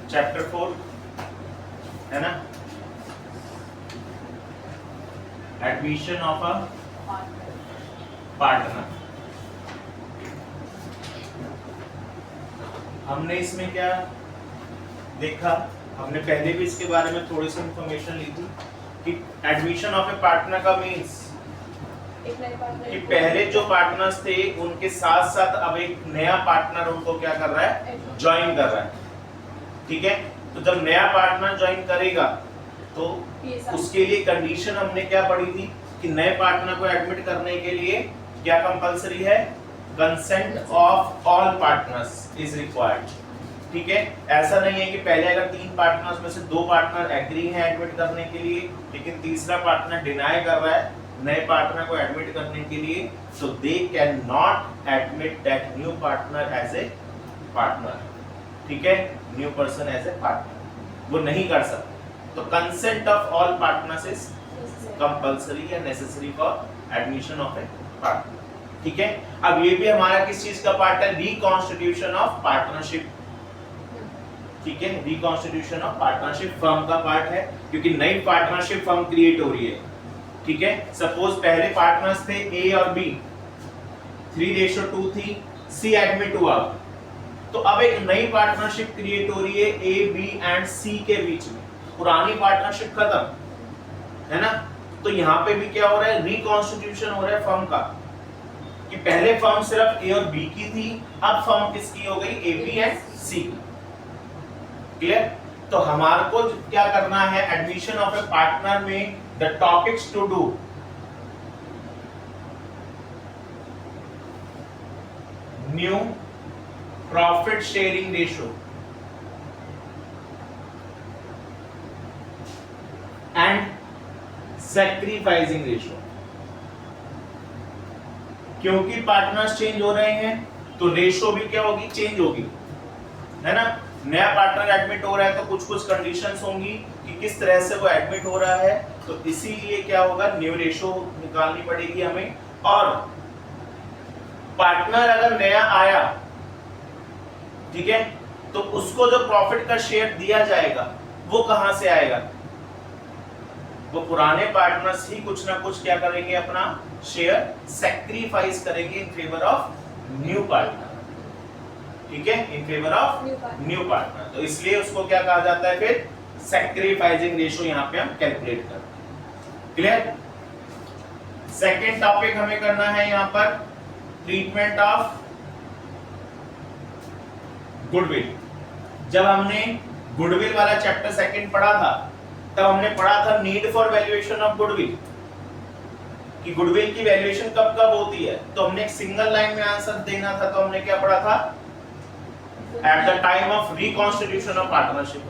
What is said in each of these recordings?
Chapter 4 है ना, admission of a partner. हमने इसमें क्या देखा, हमने पहले भी इसके बारे में थोड़ी सी इंफॉर्मेशन ली थी कि एडमिशन ऑफ ए पार्टनर का मीन्स कि पहले जो पार्टनर्स थे उनके साथ साथ अब एक नया पार्टनर उनको क्या कर रहा है, ज्वाइन कर रहा है। ठीक है, तो जब नया पार्टनर ज्वाइन करेगा तो उसके लिए कंडीशन हमने क्या पढ़ी थी कि नए पार्टनर को एडमिट करने के लिए क्या कंपलसरी है, consent of all partners is required. ठीक है, ऐसा नहीं है कि पहले अगर 3 पार्टनर्स में से 2 पार्टनर एग्री हैं एडमिट करने के लिए लेकिन तीसरा पार्टनर डिनाई कर रहा है नए पार्टनर को एडमिट करने के लिए, so they cannot admit that new partner as a partner। ठीक है, new person as a partner वो नहीं कर सकते। तो consent of all partners is compulsory या necessary for admission of a partner. ठीक है, अब ये भी हमारा किस चीज का पार्ट है, रिकॉन्स्टिट्यूशन ऑफ पार्टनरशिप। ठीक है, रिकॉन्स्टिट्यूशन ऑफ पार्टनरशिप फर्म का पार्ट है क्योंकि नई पार्टनरशिप फर्म क्रिएट हो रही है। ठीक है, सपोज पहले पार्टनर्स थे ए और बी, 3:2 थी, सी एडमिट हुआ, तो अब एक नई पार्टनरशिप क्रिएट हो रही है ए बी एंड सी के बीच में, पुरानी पार्टनरशिप खत्म है ना। तो यहाँ पे भी क्या हो रहा है, रिकॉन्स्टिट्यूशन हो रहा है फर्म का, कि पहले फर्म सिर्फ ए और बी की थी, अब फर्म किसकी हो गई, ए बी एंड सी की। क्लियर, तो हमारे को क्या करना है, एडमिशन ऑफ ए पार्टनर में the topics to do, new profit sharing ratio and sacrificing ratio. क्योंकि पार्टनर्स चेंज हो रहे हैं तो रेशियो भी क्या होगी, चेंज होगी, है ना। नया पार्टनर एडमिट हो रहा है तो कुछ कुछ कंडीशंस होंगी कि किस तरह से वो एडमिट हो रहा है, तो इसीलिए क्या होगा, न्यू रेशियो निकालनी पड़ेगी हमें। और पार्टनर अगर नया आया, ठीक है, तो उसको जो प्रॉफिट का शेयर दिया जाएगा वो कहां से आएगा, वो पुराने पार्टनर्स ही कुछ ना कुछ क्या करेंगे, अपना शेयर सैक्रिफाइस करेंगे in favour of new partner. ठीक है, in favour of new partner. तो इसलिए उसको क्या कहा जाता है, फिर सैक्रिफाइसिंग रेशियो यहाँ पे हम कैलकुलेट करते हैं। क्लियर, सेकेंड टॉपिक हमें करना है यहाँ पर ट्रीटमेंट ऑफ गुडविल। जब हमने गुडविल वाला चैप्टर सेकंड पढ़ा था तब हमने पढ़ा था need for valuation of goodwill, कि गुडविल की वैल्यूएशन कब कब होती है। तो हमने एक सिंगल लाइन में आंसर देना था, तो हमने क्या पढ़ा था, at the time of reconstitution of partnership,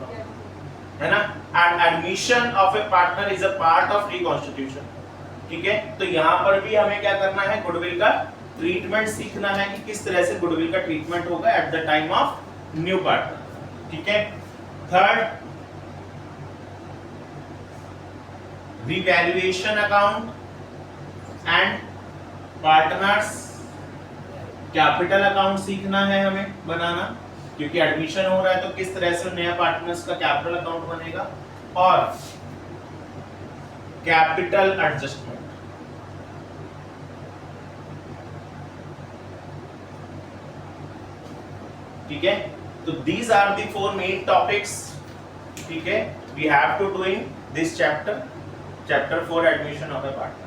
है ना, and admission of a partner is a part of reconstitution. ठीक है, तो यहाँ पर भी हमें क्या करना है, गुडविल का ट्रीटमेंट सीखना है कि किस तरह से गुडविल का ट्रीटमेंट होगा at the time of new partner. ठीक है, third, revaluation account and partners capital account सीखना है हमें बनाना, क्योंकि एडमिशन हो रहा है तो किस तरह से नया पार्टनर्स का कैपिटल अकाउंट बनेगा। और कैपिटल एडजस्टमेंट, ठीक है, तो these are the 4 main topics, ठीक है, we have to do in this chapter 4 admission of a partner.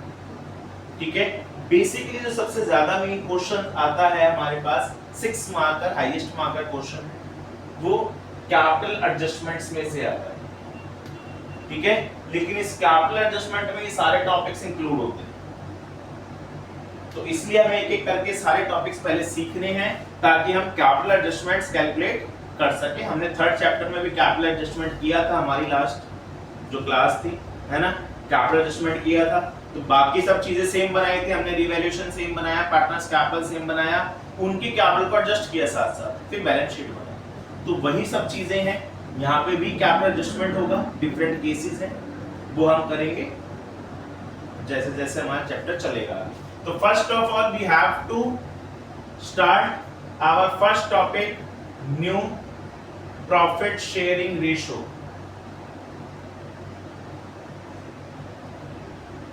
ठीक है, बेसिकली जो सबसे ज्यादा मेन क्वेश्चन आता है हमारे पास 6 मार्कर, हाईएस्ट मार्कर क्वेश्चन, वो कैपिटल एडजस्टमेंट्स में से आता है। ठीक है, लेकिन इस कैपिटल एडजस्टमेंट में ये सारे टॉपिक्स इंक्लूड होते हैं, तो इसलिए हमें एक एक करके सारे टॉपिक्स पहले सीखने हैं ताकि हम कैपिटल एडजस्टमेंट्स कैलकुलेट कर सके। हमने थर्ड चैप्टर में भी कैपिटल एडजस्टमेंट किया था, हमारी लास्ट जो क्लास थी, है ना, कैपिटल एडजस्टमेंट किया था, तो बाकी सब चीजें सेम बनाई थी हमने, रिवैल्यूएशन सेम बनाया, पार्टनर्स कैपिटल सेम बनाया, उनकी कैपिटल को एडजस्ट किया साथ साथ, फिर बैलेंस शीट बनाया, तो वही सब चीजें हैं यहाँ पे भी कैपिटल एडजस्टमेंट होगा, डिफरेंट केसेस हैं, वो हम करेंगे जैसे जैसे हमारा चैप्टर चलेगा। तो first of all we have to start our first topic, new profit sharing ratio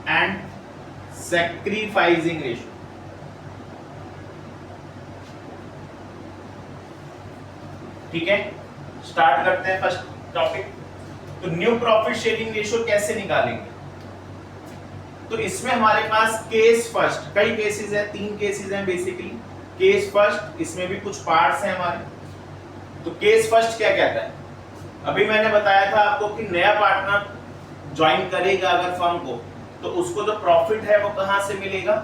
and sacrificing ratio. ठीक है, स्टार्ट करते हैं फर्स्ट टॉपिक। तो न्यू प्रॉफिट शेयरिंग रेशो कैसे निकालेंगे? तो इसमें हमारे पास केस फर्स्ट, कई केसेस हैं, 3 केसेस हैं बेसिकली। केस फर्स्ट, इसमें भी कुछ पार्ट्स हैं हमारे। तो केस फर्स्ट क्या कहता है? अभी मैंने बताया था आपको कि नया पार्टनर ज्वाइन करेगा अगर फर्म को, तो उसको जो प्रॉफिट है वो कहां से मिलेगा?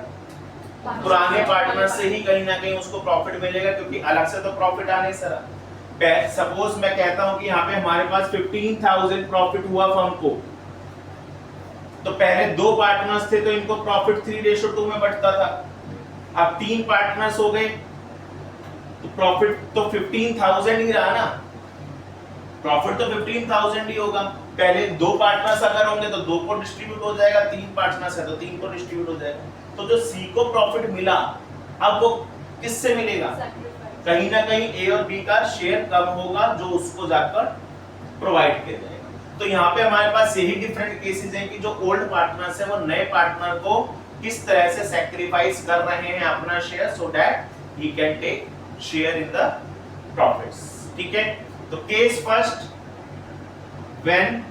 पुराने पार्टनर से ही कहीं ना कहीं उसको प्रॉफिट मिलेगा, क्योंकि अलग से तो प्रॉफिट आ नहीं सरा। सपोज मैं कहता हूं कि यहाँ पे हमारे पास 15,000 प्रॉफिट हुआ फर्म को, तो पहले 2 पार्टनर्स थे तो इनको प्रॉफिट 3:2 में बंटता था। अब 3 पार्टनर्स हो गए तो प्रॉफिट तो 15,000 ही रहा ना, प्रॉफिट तो 15,000 ही होगा। पहले 2 पार्टनर्स अगर होंगे तो 2 को डिस्ट्रीब्यूट हो जाएगा, 3 पार्टनर्स है तो 3 को डिस्ट्रीब्यूट हो जाएगा। तो जो सी को प्रॉफिट मिला, अब वो किससे मिलेगा? कहीं ना कहीं ए और बी का शेयर कम होगा जो उसको जाकर प्रोवाइड किया जाएगा। तो यहाँ पे हमारे पास यही डिफरेंट केसेस हैं कि जो ओल्ड पार्टनर्स हैं वो नए पार्टनर को किस तरह से सैक्रिफाइस कर रहे हैं अपना share, so that he can take share in the profits. ठीक है, तो case first, when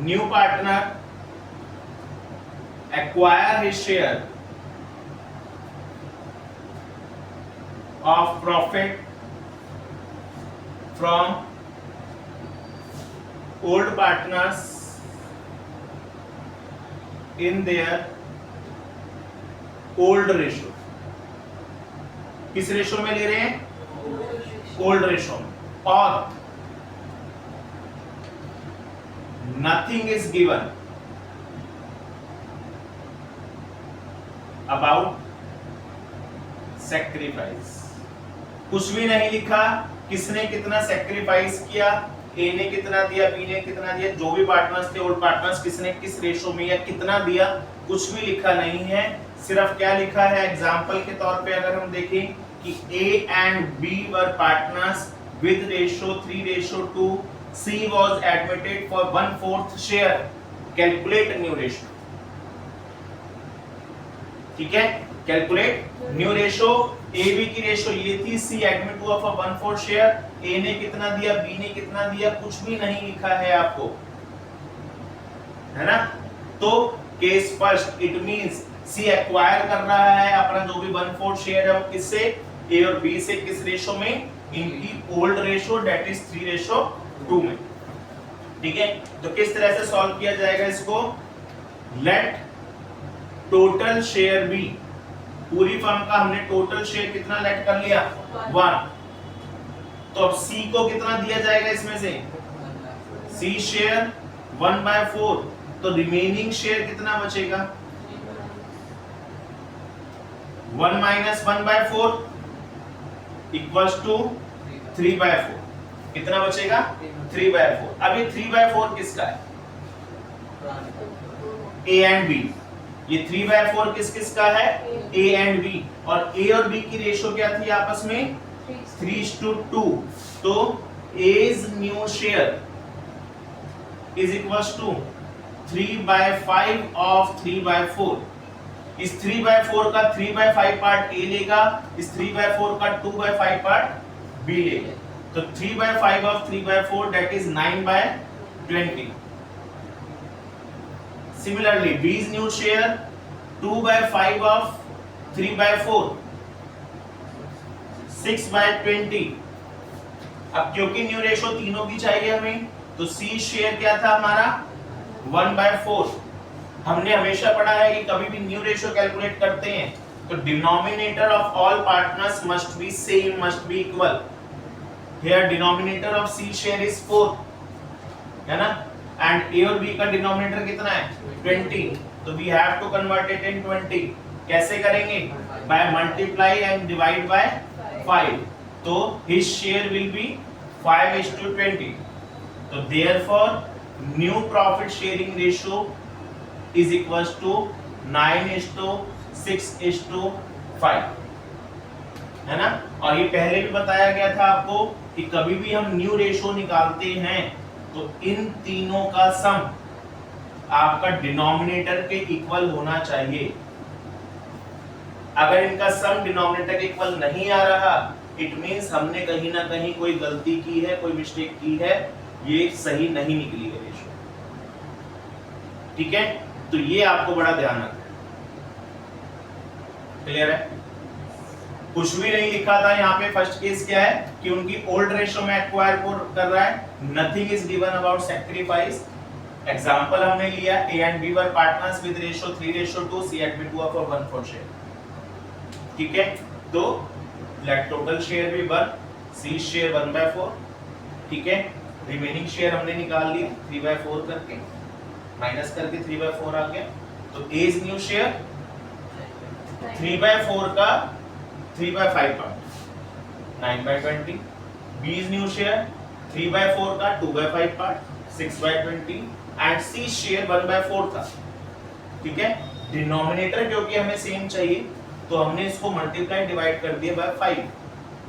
new partner acquire his share of profit from old partners in their old ratio। किस रेशो में ले रहे हैं? ओल्ड रेशो में। और nothing is given about sacrifice, कुछ भी नहीं लिखा किसने कितना सैक्रिफाइस किया, ए ने कितना दिया, बी ने कितना दिया, जो भी पार्टनर्स थे ओल्ड पार्टनर्स किसने किस रेशो में या कितना दिया, कुछ भी लिखा नहीं है। सिर्फ क्या लिखा है, एग्जांपल के तौर पे अगर हम देखें कि A and B were partners with ratio 3:2, C was admitted for 1/4 share, calculate new ratio. ठीक है, calculate new ratio. A B की रेशो ये थी, सी एडमिट हुआ फॉर 1/4 शेयर, ए ने कितना दिया, बी ने कितना दिया, कुछ भी नहीं लिखा है आपको, है ना। तो case first, it means C acquire कर रहा है अपना जो भी 1/4 शेयर है वो किससे, ए और बी से, किस रेशो में, इनकी ओल्ड रेशो दैट इज 3:2 में। ठीक है, तो किस तरह से सॉल्व किया जाएगा इसको? लेट टोटल शेयर बी, पूरी फर्म का हमने टोटल शेयर कितना लेट कर लिया, 1। तो अब सी को कितना दिया जाएगा इसमें से, सी शेयर 1/4, तो रिमेनिंग शेयर कितना बचेगा, 1 - 1/4 इक्वल्स टू 3/4, कितना बचेगा, 3/4। अब ये 3/4 किसका है, ए एंड बी, ये 3/4 किस किस का है, ए एंड बी। और ए और बी की रेशो क्या थी आपस में, 3:2। तो as new share is equals to 3/5 of 3/4। इस 3/4 का 3/5 पार्ट ए लेगा, इस 3/4 का 2/5 पार्ट बी लेगा। तो 3/5 of 3/4 that is 9/20। Similarly, B's new share 2/5 of 3/4, 6/20। अब क्योंकि न्यू रेशो तीनों की चाहिए हमें, तो C शेयर क्या था हमारा, 1/4। हमने हमेशा पढ़ा है कि कभी भी न्यू रेशो कैलकुलेट करते हैं तो denominator of all partners must be same, must be equal. Here denominator of C share is 4, है ना, एंड ए और बी का डिनोमिनेटर कितना है, 20। तो we have to convert it in 20। कैसे करेंगे, by multiply and divide by 5। तो हिज शेयर विल बी 5:20। तो therefore new profit sharing ratio is equals to 9:6:5, है ना। और ये पहले भी बताया गया था आपको कि कभी भी हम न्यू रेशो निकालते हैं तो इन तीनों का सम आपका डिनोमिनेटर के इक्वल होना चाहिए। अगर इनका सम डिनोमिनेटर के इक्वल नहीं आ रहा, इट मींस हमने कहीं ना कहीं कोई गलती की है, कोई मिस्टेक की है, ये सही नहीं निकली है रेशो। ठीक है, तो ये आपको बड़ा ध्यान रखना है। क्लियर है? कुछ भी नहीं लिखा था यहाँ पे। फर्स्ट केस क्या है कि उनकी ओल्ड रेशो में एक्वायर कर रहा है, nothing is given about sacrifice. Example हमने लिया A and B were partners with ratio 3:2, C and B 2 for 1/4 share. ठीक है, तो लेट टोटल शेयर भी 1, C शेयर 1/4। ठीक है, रिमेनिंग शेयर हमने निकाल लिए 3/4 करके, माइनस करके 3/4 आ गया। तो A इज न्यू शेयर 3/4 का 3/5 part 9/20, B is new share 3/4 का 2/5 पार्ट 6/20 एंड C शेयर 1/4 था। ठीक है, डिनोमिनेटर क्योंकि हमें सेम चाहिए तो हमने इसको मल्टीप्लाई डिवाइड कर दिया बाय 5,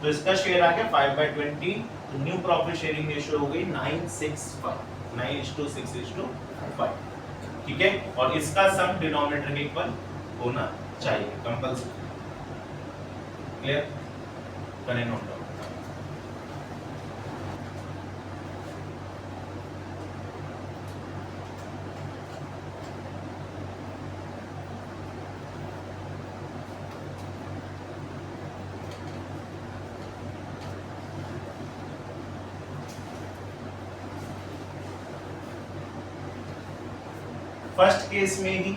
तो इसका शेयर आ गया 5/20। तो न्यू प्रॉफिट शेयरिंग रेशियो हो गई 9:6:5, 9:6:5। ठीक है, और इसका सम डिनोमिनेटर के इक्वल होना चाहिए कंपल्सरी। क्लियर? करें नोट डाउन। फर्स्ट केस में ही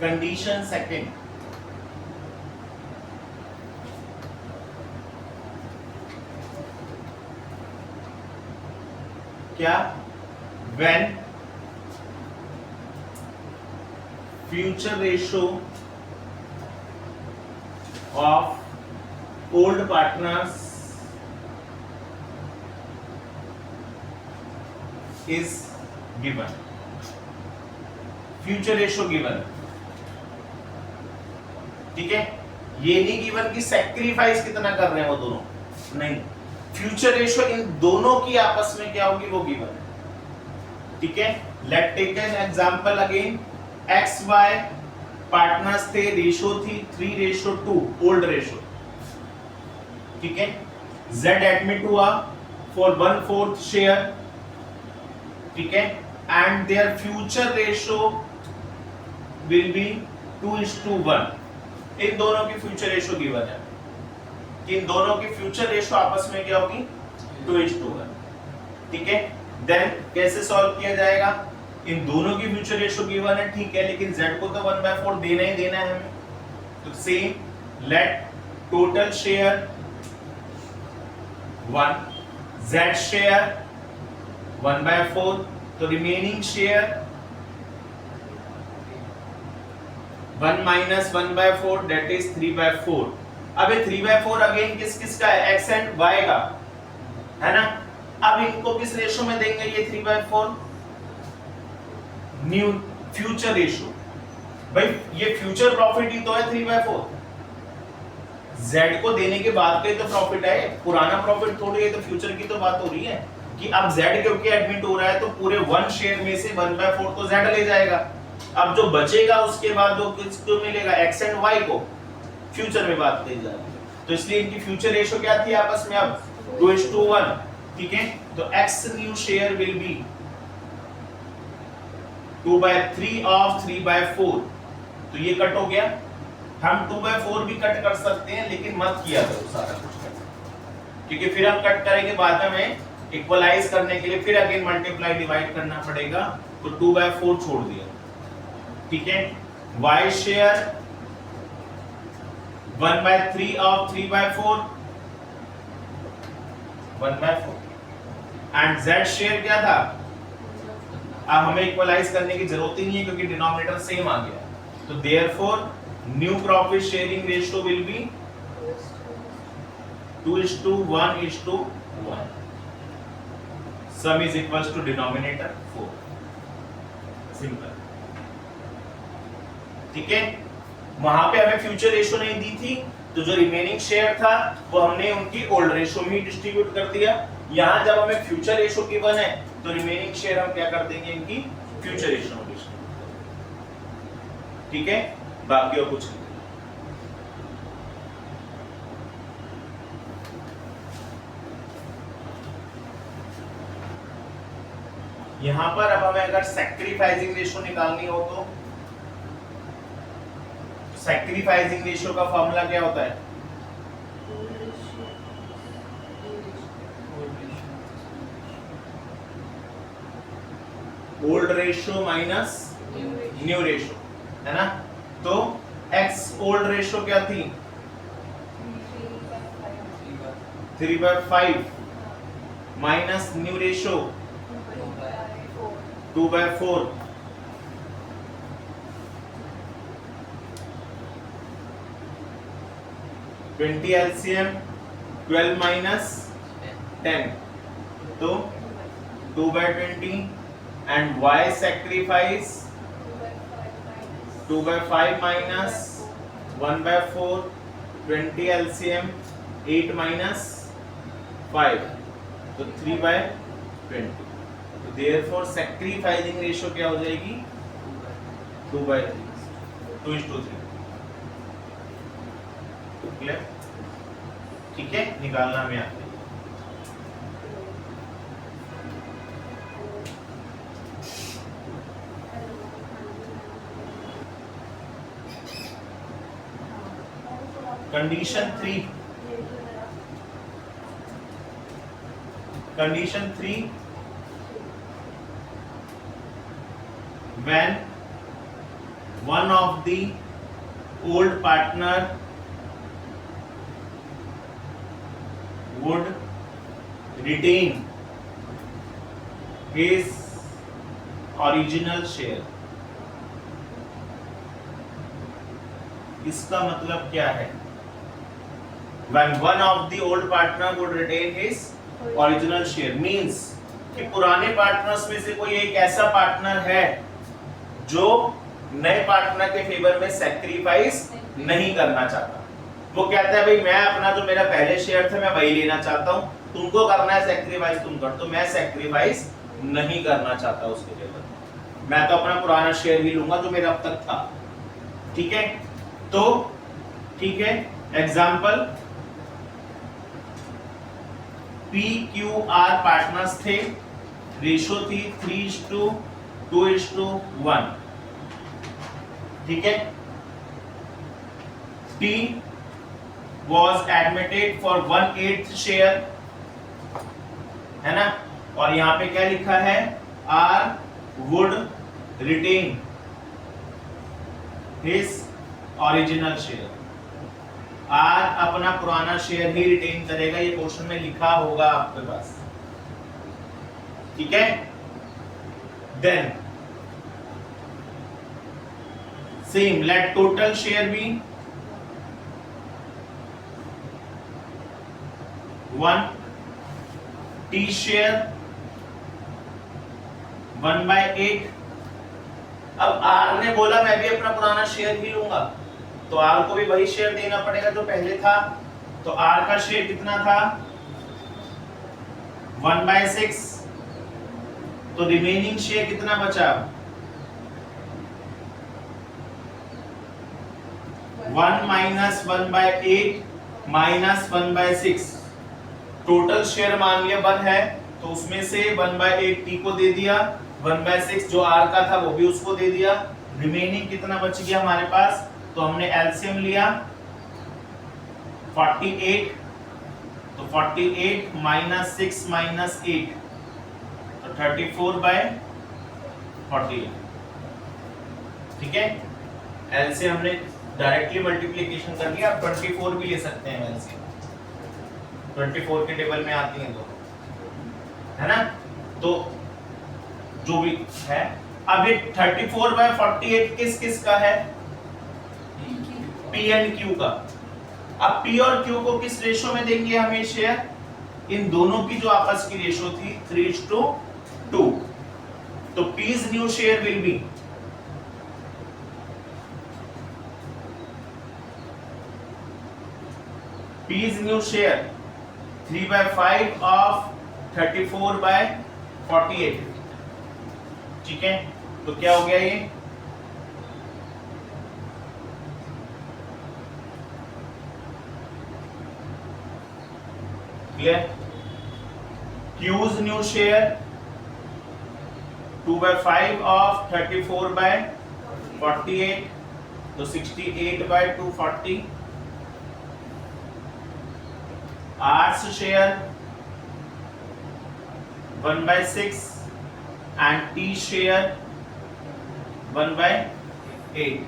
कंडीशन सेकंड, क्या? When future ratio of old partners is given. Future ratio given, ठीक है, ये नहीं गिवन कि सैक्रिफाइस कितना कर रहे हैं वो दोनों, नहीं, फ्यूचर रेशो इन दोनों की आपस में क्या होगी वो गिवन है। ठीक है, let take an example again. X y partners थे, रेशो थी 3:2 ओल्ड रेशो। ठीक है, जेड एडमिट हुआ फॉर 1/4 शेयर। ठीक है, and their future ratio will be 2:1। इन दोनों की फ्यूचर रेशो गिवन है कि इन दोनों की फ्यूचर रेशो आपस में क्या होगी 2:1। ठीक है, देन कैसे सॉल्व किया जाएगा? इन दोनों की फ्यूचर रेशो गिवन है, ठीक है, लेकिन z को तो 1/4 देना ही देना है हमें। तो same let total share 1, z share 1/4, तो रिमेनिंग शेयर 1 - 1/4 दैट इज 3/4। अब ये 3/4 अगेन किस किस का है? x एंड y का है ना। अब इनको किस रेशो में देंगे? ये 3/4 न्यू फ्यूचर रेशो। भाई ये फ्यूचर प्रॉफिट ही तो है 3/4, z को देने के बाद का ही तो प्रॉफिट है, पुराना प्रॉफिट थोड़ी है। तो फ्यूचर की तो बात हो रही है कि अब z क्योंकि एडमिट हो रहा है तो पूरे 1 शेयर में से 1/4 तो z ले जाएगा। अब जो बचेगा उसके बाद वो किसको मिलेगा? x एंड y को। फ्यूचर में बात कही जा रही है तो इसलिए इनकी फ्यूचर रेशो क्या थी आपस में? अब 2:1। ठीक है, तो x new share will B 2/3 of 3/4। तो ये कट हो गया। हम 2/4 भी कट कर सकते हैं लेकिन मत किया करो सारा कुछ कट, क्योंकि फिर हम कट करेंगे बाद में इक्वलाइज करने के लिए फिर अगेन मल्टीप्लाई डिवाइड करना पड़ेगा। तो 2/4 छोड़ दिया। ठीक है, y share 1/3 of 3/4 1/4 and z share क्या था? अब हमें इक्वलाइज करने की जरूरत ही नहीं है क्योंकि डिनोमिनेटर सेम आ गया। तो therefore new profit sharing ratio will be 2:1:1। Sum is equals to denominator 4। Simple. ठीक है, वहां पे हमें फ्यूचर रेशो नहीं दी थी, तो जो रिमेनिंग शेयर था वो हमने उनकी ओल्ड रेशो में डिस्ट्रीब्यूट कर दिया। यहाँ जब हमें फ्यूचर रेशो गिवन है तो रिमेनिंग शेयर हम क्या कर देंगे, इनकी फ्यूचर रेशो में डिस्ट्रीब्यूट। ठीक है, बाकी और कुछ नहीं। यहां पर अब हमें अगर सैक्रिफाइसिंग रेशो निकालनी हो तो सैक्रिफाइसिंग रेशो का फॉर्मूला क्या होता है? Old ratio minus new ratio, है ना। तो एक्स ओल्ड रेशो क्या थी? 3/5 minus new ratio 2/4। 20 LCM 12 minus 10, तो 2/20 and y sacrifice 2/5 minus 1/4, 20 LCM 8 minus 5, तो 3/20। तो therefore sacrificing ratio क्या हो जाएगी? 2/3, 2:3। क्लियर? ठीक है, निकालना हमें आता है। Condition 3 when one of the old partner would retain his original share। इसका मतलब क्या है? When one of the old partner would retain his original share means कि पुराने पार्टनर्स में से कोई एक ऐसा पार्टनर है जो नए पार्टनर के फेवर में सैक्रिफाइस नहीं करना चाहता। वो कहता है भाई मैं अपना जो मेरा पहले शेयर था मैं वही लेना चाहता हूँ, तुमको करना है सैक्रिफाइस तुम कर, तो मैं सैक्रिफाइस नहीं करना चाहता उसके फेवर में, मैं तो अपना पुराना शेयर ही लूंगा जो मेरा अब तक था। ठीक है, तो ठीक है, एग्जाम्पल PQR पार्टनर्स थे, रेशो थी 3:2:1। ठीक है, T was admitted for 1/8 share, है ना। और यहां पे क्या लिखा है? R would retain his original share। R अपना पुराना शेयर ही रिटेन करेगा, ये क्वेश्चन में लिखा होगा आपके पास। ठीक है, then same let total share be 1, T share 1/8। अब R ने बोला मैं भी अपना पुराना शेयर ही लूंगा, तो R को भी वही शेयर देना पड़ेगा जो पहले था। तो R का शेयर कितना था? 1/6। तो रिमेनिंग शेयर कितना बचा? 1 - 1/8 - 1/6। टोटल शेयर मान लिया 1 है, तो उसमें से 1/8 T को दे दिया, 1/6 जो R का था वो भी उसको दे दिया। रिमेनिंग कितना बच गया हमारे पास? तो हमने एलसीएम लिया 48, तो 48 - 6 - 8, तो 34/48। ठीक है, एलसीएम हमने डायरेक्टली मल्टीप्लिकेशन कर लिया, आप 24 भी ले सकते हैं एलसीएम, 24 के टेबल में आती हैं दोनों, है ना। तो जो भी है, अब ये 34/48 किस किस का है? P एंड Q का। अब P और Q को किस रेशो में देंगे हमें शेयर? इन दोनों की जो आपस की रेशो थी 3:2। तो P's new share will B P is new share 3/5 of 34/48, ठीक है। तो क्या हो गया ये, clear. Q's new share 2/5 of 34/48, तो 68/240। R's share 1/6 and T share 1/8,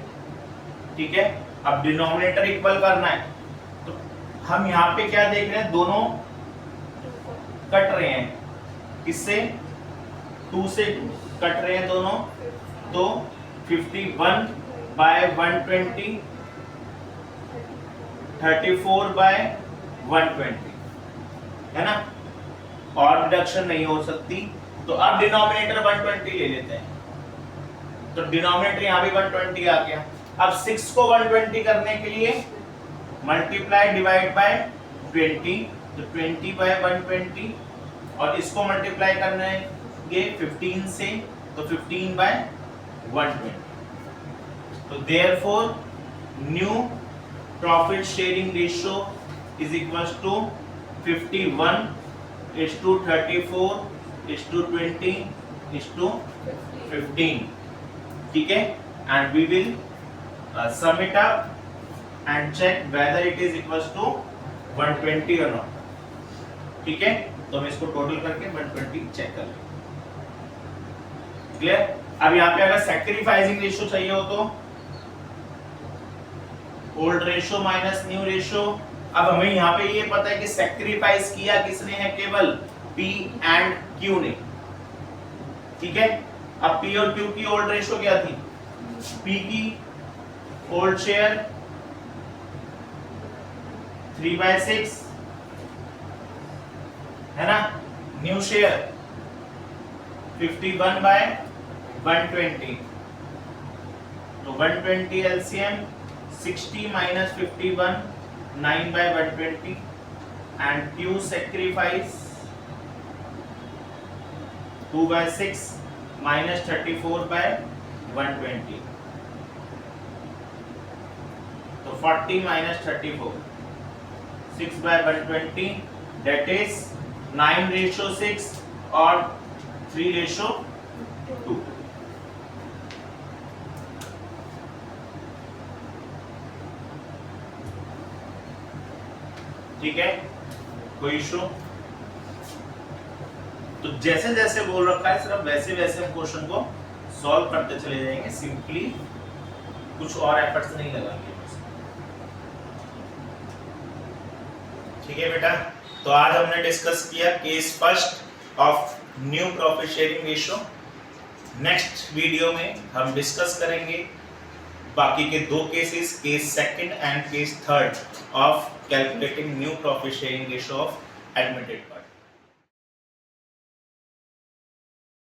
ठीक है। अब डिनोमिनेटर इक्वल करना है, तो हम यहाँ पे क्या देख रहे हैं, दोनों कट रहे हैं, किससे, 2 से कट रहे हैं दोनों, तो 51/120, 34/120, है ना, और डिडक्शन नहीं हो सकती। तो अब डिनोमिनेटर 120 ले लेते हैं, तो डिनोमिनेटर यहाँ भी 120 आ गया। अब 6 को 120 करने के लिए मल्टीप्लाई डिवाइड बाय 20, तो 20/120, और इसको मल्टीप्लाई करने के 15 से, तो 15/120। तो therefore new profit sharing ratio is equals to 51:34:20:15, ठीक है। And we will sum it up and check whether it is equals to 120 or not, ठीक है। तो हम इसको टोटल करके 120 चेक कर लेंगे, क्लियर। अब यहाँ पे अगर सैक्रिफाइसिंग रेशियो चाहिए हो तो old ratio minus new ratio. अब हमें यहाँ पे ये पता है कि सैक्रिफाइस किया किसने है, केवल P एंड Q ने, ठीक है। अब P और Q की ओल्ड रेशियो क्या थी, P की ओल्ड शेयर 3/6, है ना, न्यू शेयर 51/120, तो 120 LCM 60 minus 51 9/120, and Q sacrifice 2/6 minus 34/120, तो 40 minus 34, 6/120, that is 9:6 और 3:2, ठीक है, कोई इशू। तो जैसे जैसे बोल रखा है सिर्फ वैसे वैसे हम क्वेश्चन को सॉल्व करते चले जाएंगे, सिंपली कुछ और एफर्ट्स नहीं लगाएंगे, ठीक है बेटा। तो आज हमने डिस्कस किया case first of new profit sharing ratio. Next video में हम डिस्कस करेंगे बाकी के 2 cases, case second and case third of calculating new profit sharing ratio of admitted party.